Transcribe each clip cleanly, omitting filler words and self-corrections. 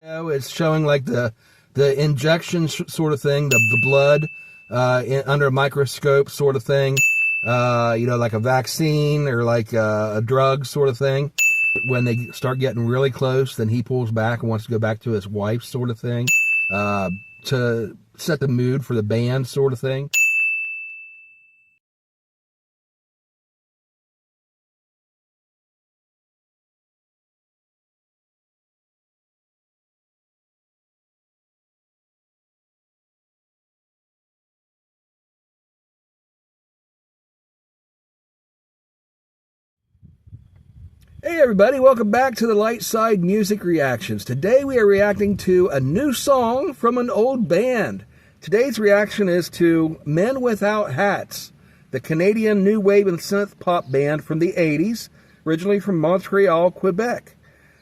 It's showing like the injection sort of thing, the blood under a microscope sort of thing, like a vaccine or like a drug sort of thing. When they start getting really close, then he pulls back and wants to go back to his wife sort of thing, to set the mood for the band sort of thing. Hey everybody, welcome back to the Light Side Music Reactions. Today we are reacting to a new song from an old band. Today's reaction is to Men Without Hats, the Canadian new wave and synth pop band from the 80s, originally from Montreal, Quebec.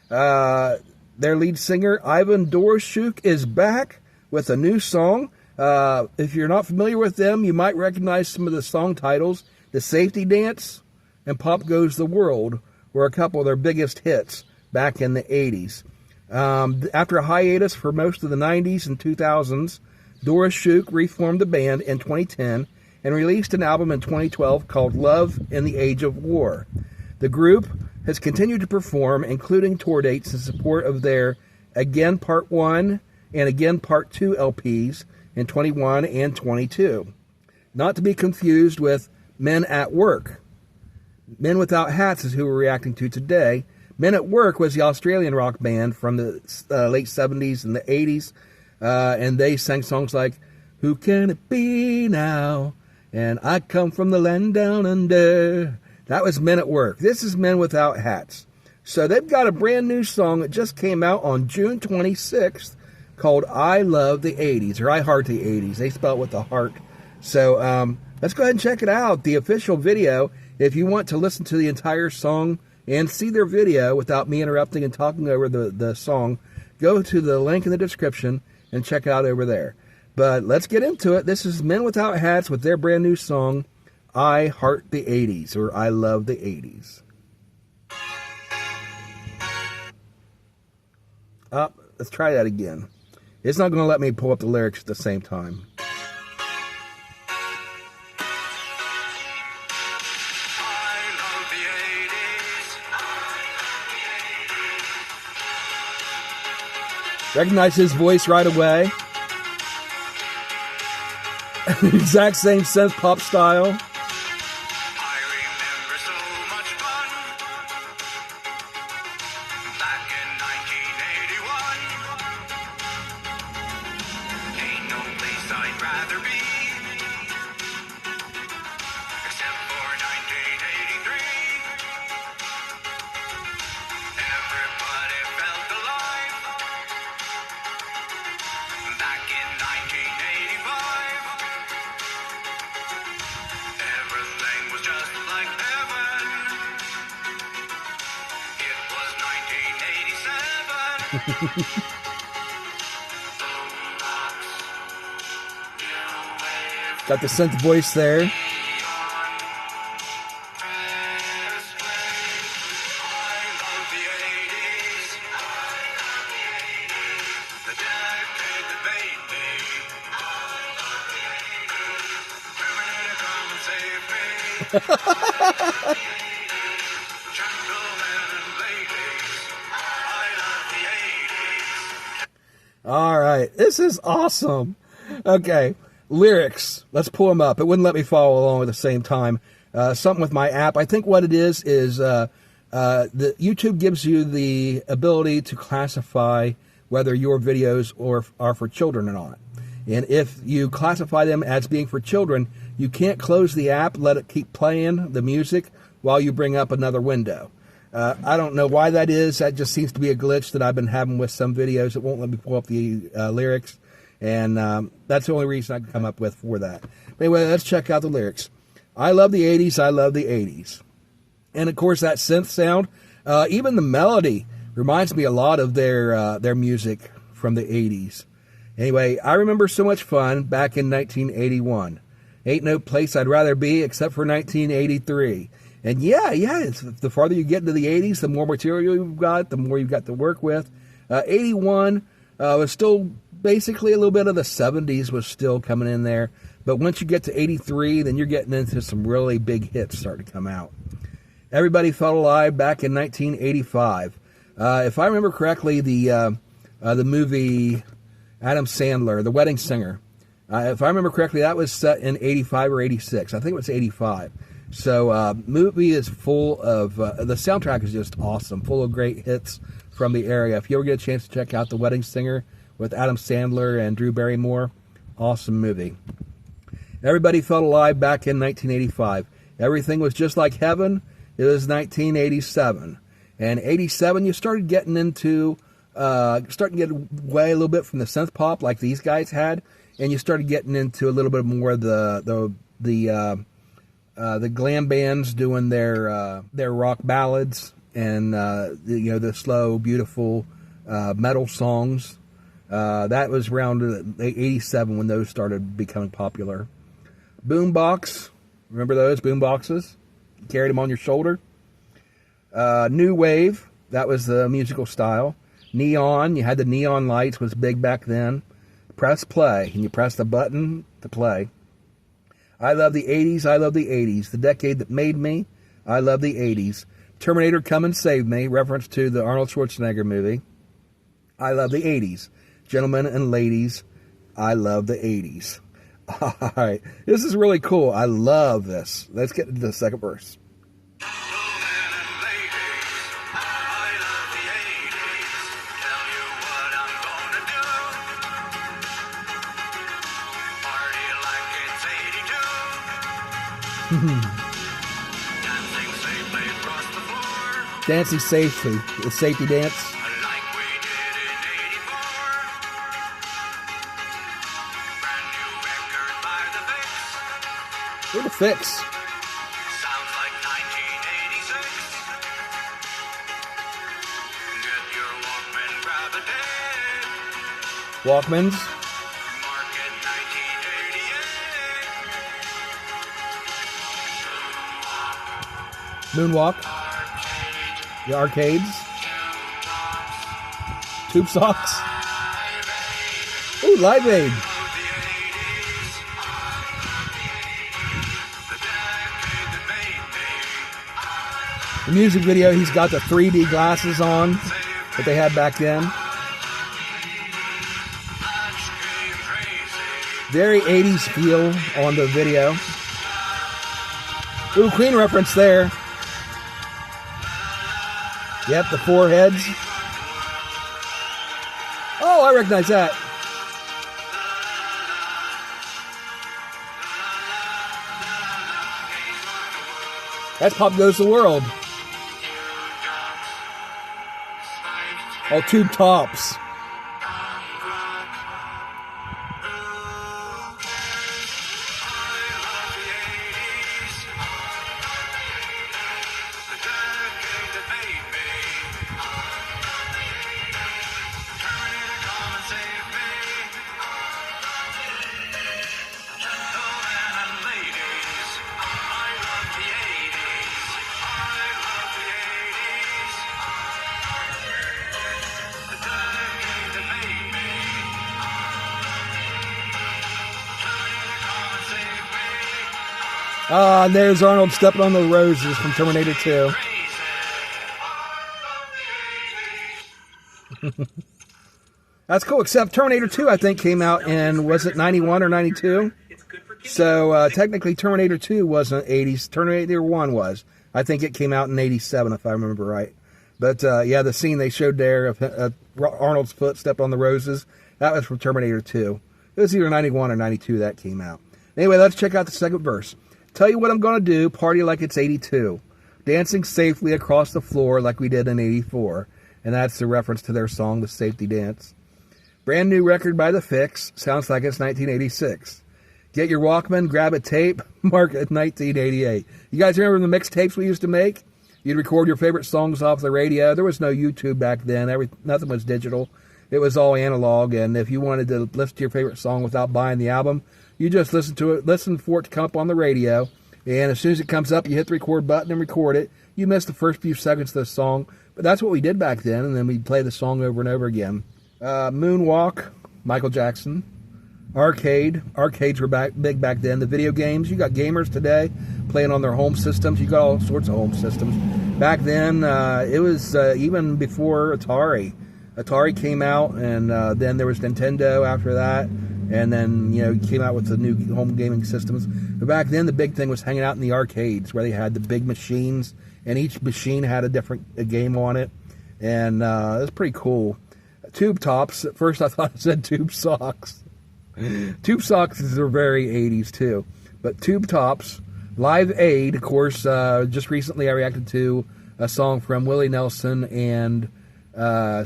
Their lead singer, Ivan Doroschuk, is back with a new song. If you're not familiar with them, you might recognize some of the song titles. The Safety Dance and Pop Goes the World were a couple of their biggest hits back in the 80s. After a hiatus for most of the 90s and 2000s, Doroschuk reformed the band in 2010 and released an album in 2012 called Love in the Age of War. The group has continued to perform, including tour dates in support of their Again Part 1 and Again Part 2 LPs in 21 and 22. Not to be confused with Men at Work. Men Without Hats is who we're reacting to today. Men at Work was the Australian rock band from the late 70s and the 80s, and they sang songs like Who Can It Be Now? And I Come From the Land Down Under. That was Men at Work. This is Men Without Hats. So they've got a brand new song that just came out on June 26th called I Love the 80s, or I Heart the 80s. They spell it with a heart. So let's go ahead and check it out. The official video. If you want to listen to the entire song and see their video without me interrupting and talking over the song, go to the link in the description and check it out over there. But let's get into it. This is Men Without Hats with their brand new song, I Heart the 80s, or I Love the 80s. Let's try that again. It's not going to let me pull up the lyrics at the same time. Recognize his voice right away. Exact same synth pop style. I remember so much fun back in 1981. Ain't no place I'd rather be except for 1983. Everybody felt alive back in 1985. Everything was just like heaven. It was 1987. Got the synth voice there. All right, this is awesome. Okay, lyrics. Let's pull them up. It wouldn't let me follow along at the same time. Something with my app. I think what it is the YouTube gives you the ability to classify whether your videos are for children or not. And if you classify them as being for children, you can't close the app, let it keep playing the music while you bring up another window. I don't know why that is. That just seems to be a glitch that I've been having with some videos. It won't let me pull up the lyrics. And that's the only reason I can come up with for that. But anyway, let's check out the lyrics. I love the 80s. I love the 80s. And, of course, that synth sound, even the melody reminds me a lot of their music from the 80s. Anyway, I remember so much fun back in 1981. Ain't no place I'd rather be except for 1983. And yeah, it's, the farther you get into the 80s, the more material you've got, the more you've got to work with. 81 It was still basically a little bit of the 70s was still coming in there. But once you get to 83, then you're getting into some really big hits starting to come out. Everybody Felt Alive back in 1985. If I remember correctly, the movie Adam Sandler, The Wedding Singer, if I remember correctly, that was set in 85 or 86. I think it was 85. So movie is full of, the soundtrack is just awesome, full of great hits from the area. If you ever get a chance to check out The Wedding Singer with Adam Sandler and Drew Barrymore, awesome movie. Everybody Felt Alive back in 1985. Everything Was Just Like Heaven. It was 1987. And 87, you started getting into, starting to get away a little bit from the synth pop like these guys had, and you started getting into a little bit more of the glam bands doing their rock ballads and the slow, beautiful metal songs. That was around 87 when those started becoming popular. Boombox, remember those boomboxes? You carried them on your shoulder. New Wave, that was the musical style. Neon, you had the neon lights, was big back then. Press play, and you press the button to play. I love the 80s, I love the 80s. The decade that made me, I love the 80s. Terminator Come and Save Me, reference to the Arnold Schwarzenegger movie. I love the 80s. Gentlemen and ladies, I love the 80s. All right, this is really cool. I love this. Let's get into the second verse. Dancing safely, the safety dance. Like we did in 84. Brand new record by the Fix. What the Fix? Sounds like 1986. Get your Walkman, grab a tape. Walkmans. Mark it 1988. Moonwalk. The arcades. Tube socks. Ooh, Live Aid. The music video, he's got the 3D glasses on that they had back then. Very 80s feel on the video. Ooh, Queen reference there. Yep, the four heads. Oh, I recognize that. That's Pop Goes the World. Oh, Tube Tops. There's Arnold stepping on the roses from Terminator 2. That's cool, except Terminator 2, I think, came out in, was it 91 or 92? So, technically, Terminator 2 wasn't 80s. Terminator 1 was. I think it came out in 87, if I remember right. But, yeah, the scene they showed there of Arnold's foot stepped on the roses, that was from Terminator 2. It was either 91 or 92 that came out. Anyway, let's check out the second verse. Tell you what I'm going to do, party like it's 82. Dancing safely across the floor like we did in 84. And that's the reference to their song, The Safety Dance. Brand new record by The Fix. Sounds like it's 1986. Get your Walkman, grab a tape, mark it 1988. You guys remember the mixtapes we used to make? You'd record your favorite songs off the radio. There was no YouTube back then. Nothing was digital. It was all analog. And if you wanted to listen to your favorite song without buying the album, you just listen to it, listen for it to come up on the radio, and as soon as it comes up, you hit the record button and record it. You miss the first few seconds of the song, but that's what we did back then, and then we'd play the song over and over again Moonwalk, Michael Jackson. Arcades were big back then. The video games, you got gamers today playing on their home systems. You got all sorts of home systems. Back then, it was even before Atari. Atari came out, and then there was Nintendo after that, and then came out with the new home gaming systems. But back then, the big thing was hanging out in the arcades, where they had the big machines, and each machine had a different game on it, and it was pretty cool. Tube tops. At first, I thought it said tube socks. Tube socks are very 80s too, but tube tops. Live Aid, of course. Just recently, I reacted to a song from Willie Nelson and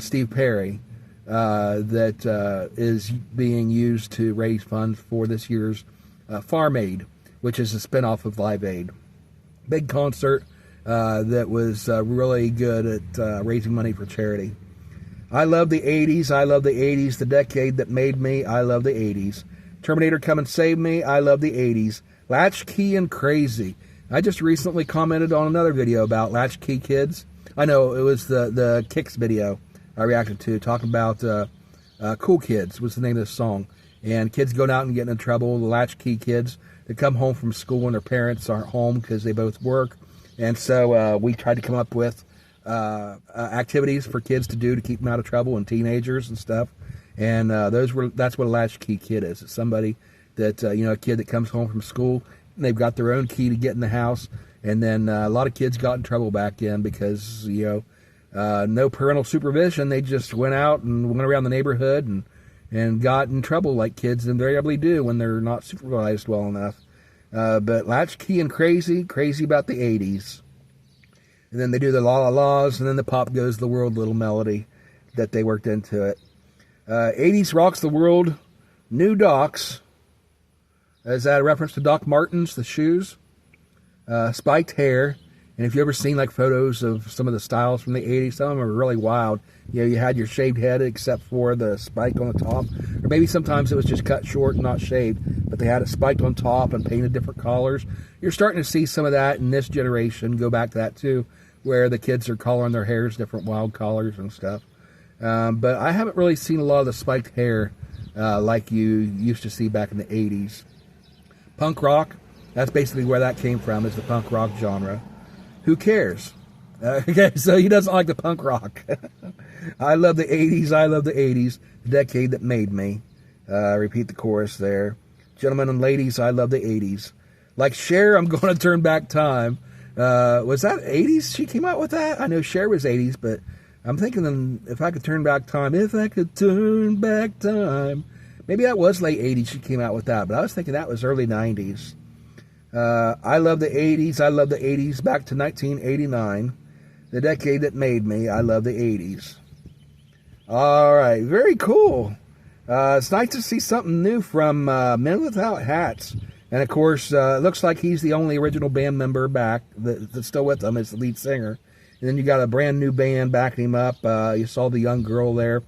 Steve Perry that is being used to raise funds for this year's Farm Aid, which is a spinoff of Live Aid. Big concert that was really good at raising money for charity. I love the 80s. I love the 80s. The decade that made me. I love the 80s. Terminator Come and Save Me. I love the 80s. Latchkey and Crazy. I just recently commented on another video about Latchkey Kids. I know, it was the Kicks video I reacted to, talking about Cool Kids was the name of the song. And kids going out and getting in trouble. The Latchkey kids that come home from school and their parents aren't home because they both work. And so we tried to come up with activities for kids to do to keep them out of trouble, and teenagers and stuff. And that's what a latchkey kid is. It's somebody that a kid that comes home from school and they've got their own key to get in the house. And then a lot of kids got in trouble back then because no parental supervision. They just went out and went around the neighborhood and got in trouble like kids invariably do when they're not supervised well enough. But Latchkey and Crazy about the 80s. And then they do the La La La's, and then the Pop Goes the World little melody that they worked into it. 80s Rocks the World, New Docs. Is that a reference to Doc Martens, the shoes? Spiked hair. And if you ever seen like photos of some of the styles from the 80s, some of them are really wild. You had your shaved head except for the spike on the top. Or maybe sometimes it was just cut short and not shaved, but they had it spiked on top and painted different colors. You're starting to see some of that in this generation. Go back to that too, where the kids are coloring their hairs different wild colors and stuff. But I haven't really seen a lot of the spiked hair like you used to see back in the 80s. Punk rock, that's basically where that came from, is the punk rock genre. Who cares? Okay, so he doesn't like the punk rock. I love the 80s. I love the 80s. The decade that made me. Repeat the chorus there. Gentlemen and ladies, I love the 80s. Like Cher, I'm going to turn back time. Was that 80s she came out with that? I know Cher was 80s, but I'm thinking if I could turn back time. If I could turn back time. Maybe that was late 80s she came out with that, but I was thinking that was early 90s. I love the 80s. I love the 80s back to 1989. The decade that made me. I love the 80s. All right. Very cool. It's nice to see something new from Men Without Hats. And, of course, it looks like he's the only original band member back that's still with them as the lead singer. And then you got a brand new band backing him up. You saw the young girl there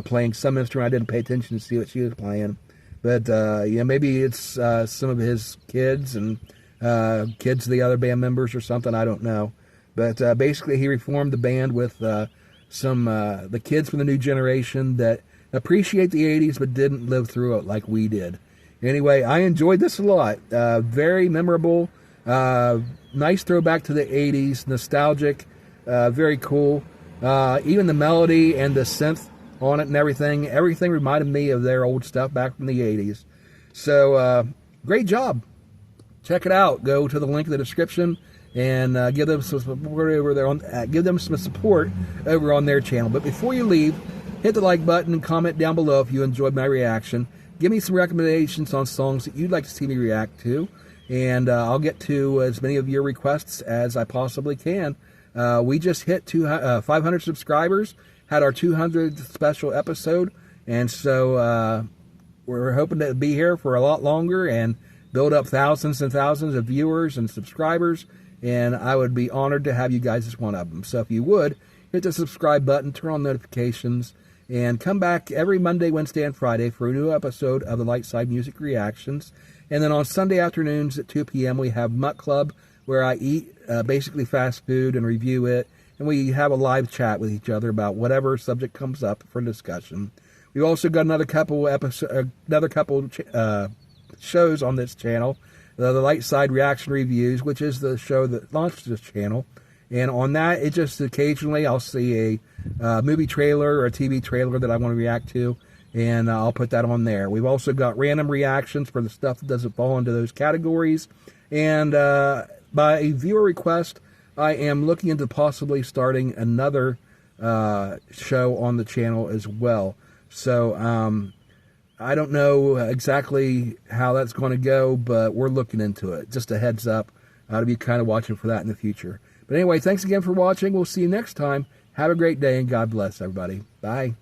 playing some instrument. I didn't pay attention to see what she was playing. But, maybe it's some of his kids and kids of the other band members or something. I don't know. But basically he reformed the band with the kids from the new generation that appreciate the 80s but didn't live through it like we did. Anyway, I enjoyed this a lot. Very memorable. Nice throwback to the 80s. Nostalgic. Very cool. Even the melody and the synth on it and everything. Everything reminded me of their old stuff back from the 80s. So, great job. Check it out. Go to the link in the description and give them some support over there. Give them some support over on their channel. But before you leave, hit the like button and comment down below if you enjoyed my reaction. Give me some recommendations on songs that you'd like to see me react to, and I'll get to as many of your requests as I possibly can. We just hit 500 subscribers, had our 200th special episode, and so we're hoping to be here for a lot longer and build up thousands and thousands of viewers and subscribers, and I would be honored to have you guys as one of them. So if you would, hit the subscribe button, turn on notifications, and come back every Monday, Wednesday, and Friday for a new episode of the Lightside Music Reactions. And then on Sunday afternoons at 2 p.m. we have Mutt Club, where I eat basically fast food and review it. And we have a live chat with each other about whatever subject comes up for discussion. We've also got another couple shows on this channel. The Light Side Reaction Reviews, which is the show that launched this channel. And on that, it just occasionally I'll see a movie trailer or a TV trailer that I want to react to, and I'll put that on there. We've also got random reactions for the stuff that doesn't fall into those categories. And by a viewer request, I am looking into possibly starting another show on the channel as well. So I don't know exactly how that's going to go, but we're looking into it. Just a heads up. I'll be kind of watching for that in the future. But anyway, thanks again for watching. We'll see you next time. Have a great day, and God bless everybody. Bye.